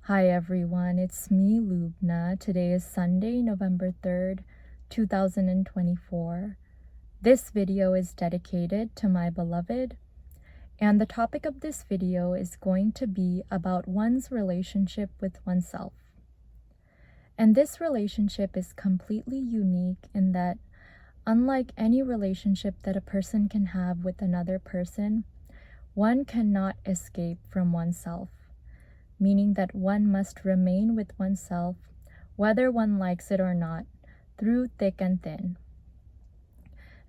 Hi everyone, it's me, Lubna. Today is Sunday, November 3rd, 2024. This video is dedicated to my beloved, and the topic of this video is going to be about one's relationship with oneself. And this relationship is completely unique in that, unlike any relationship that a person can have with another person, one cannot escape from oneself. Meaning that one must remain with oneself, whether one likes it or not, through thick and thin.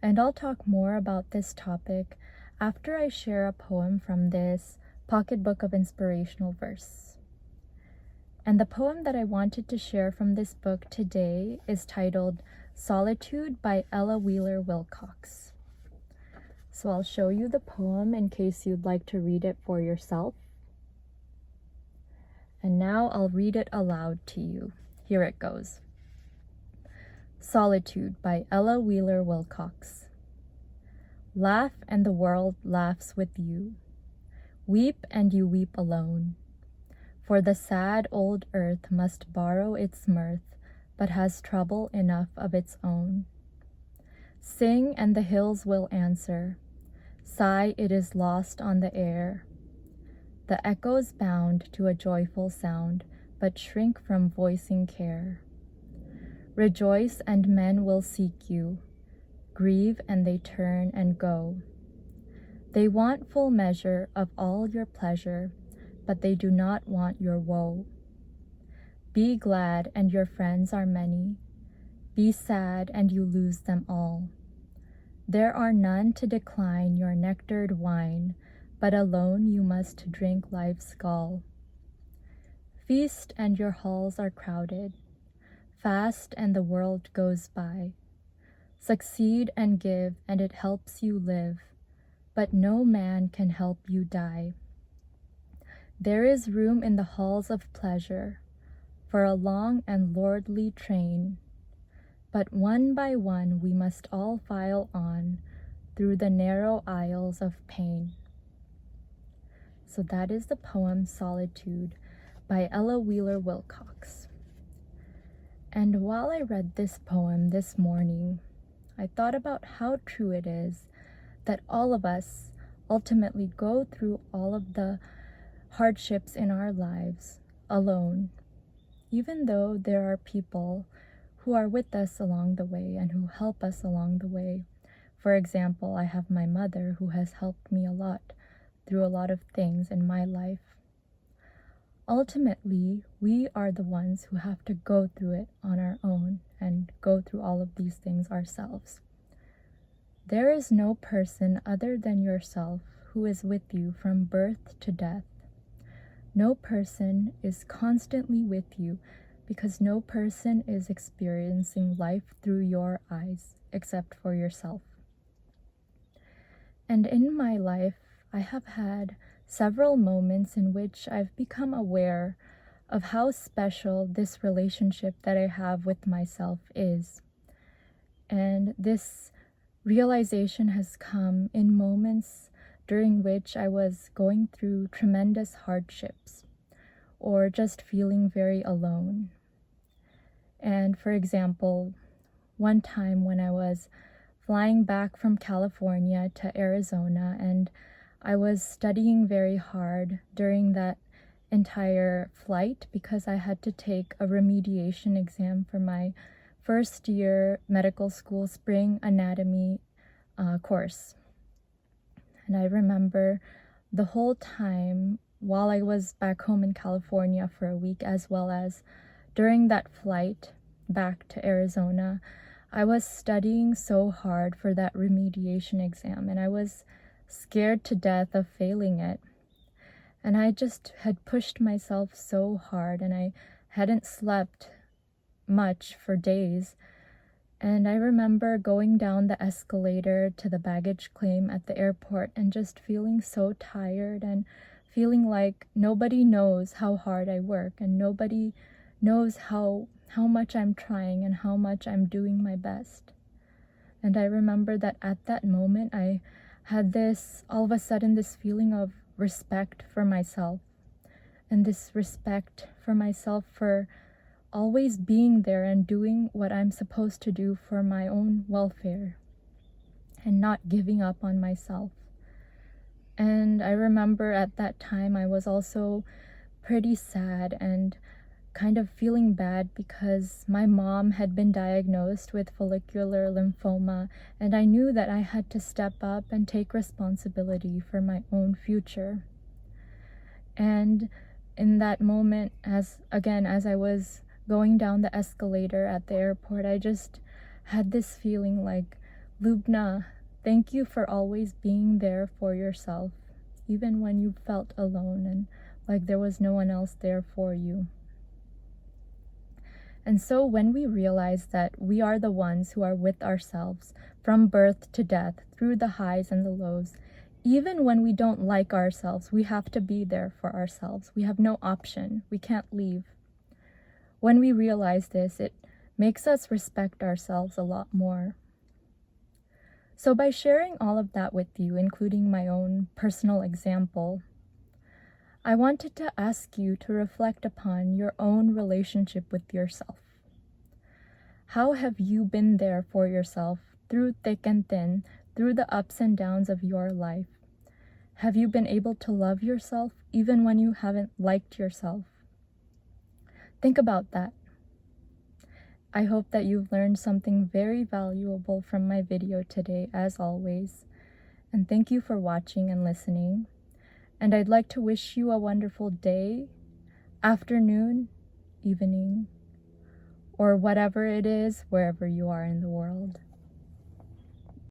And I'll talk more about this topic after I share a poem from this pocketbook of inspirational verse. And the poem that I wanted to share from this book today is titled Solitude by Ella Wheeler Wilcox. So I'll show you the poem in case you'd like to read it for yourself. And now I'll read it aloud to you. Here it goes. Solitude by Ella Wheeler Wilcox. Laugh and the world laughs with you. Weep and you weep alone. For the sad old earth must borrow its mirth, but has trouble enough of its own. Sing and the hills will answer. Sigh, it is lost on the air. The echoes bound to a joyful sound, but shrink from voicing care. Rejoice and men will seek you. Grieve and they turn and go. They want full measure of all your pleasure, but they do not want your woe. Be glad and your friends are many. Be sad and you lose them all. There are none to decline your nectared wine, but alone you must drink life's gall. Feast and your halls are crowded. Fast and the world goes by. Succeed and give and it helps you live, but no man can help you die. There is room in the halls of pleasure for a long and lordly train, but one by one we must all file on through the narrow aisles of pain. So that is the poem Solitude by Ella Wheeler Wilcox. And while I read this poem this morning, I thought about how true it is that all of us ultimately go through all of the hardships in our lives alone, even though there are people who are with us along the way and who help us along the way. For example, I have my mother who has helped me a lot through a lot of things in my life. Ultimately, we are the ones who have to go through it on our own and go through all of these things ourselves. There is no person other than yourself who is with you from birth to death. No person is constantly with you because no person is experiencing life through your eyes except for yourself. And in my life, I have had several moments in which I've become aware of how special this relationship that I have with myself is. And this realization has come in moments during which I was going through tremendous hardships or just feeling very alone. And for example, one time when I was flying back from California to Arizona, and I was studying very hard during that entire flight because I had to take a remediation exam for my first year medical school spring anatomy course. And I remember the whole time while I was back home in California for a week, as well as during that flight back to Arizona, I was studying so hard for that remediation exam, and I was scared to death of failing it. And I just had pushed myself so hard, and I hadn't slept much for days. And I remember going down the escalator to the baggage claim at the airport and just feeling so tired and feeling like nobody knows how hard I work and nobody knows how much I'm trying and how much I'm doing my best. And I remember that at that moment I had all of a sudden this feeling of respect for myself and this respect for myself for always being there and doing what I'm supposed to do for my own welfare and not giving up on myself. And I remember at that time I was also pretty sad and kind of feeling bad because my mom had been diagnosed with follicular lymphoma, and I knew that I had to step up and take responsibility for my own future. And in that moment, as I was going down the escalator at the airport, I just had this feeling like, Lubna, thank you for always being there for yourself, even when you felt alone and like there was no one else there for you. And so when we realize that we are the ones who are with ourselves from birth to death, through the highs and the lows, even when we don't like ourselves, we have to be there for ourselves. We have no option. We can't leave. When we realize this, it makes us respect ourselves a lot more. So by sharing all of that with you, including my own personal example, I wanted to ask you to reflect upon your own relationship with yourself. How have you been there for yourself through thick and thin, through the ups and downs of your life? Have you been able to love yourself even when you haven't liked yourself? Think about that. I hope that you've learned something very valuable from my video today, as always. And thank you for watching and listening. And I'd like to wish you a wonderful day, afternoon, evening, or whatever it is, wherever you are in the world.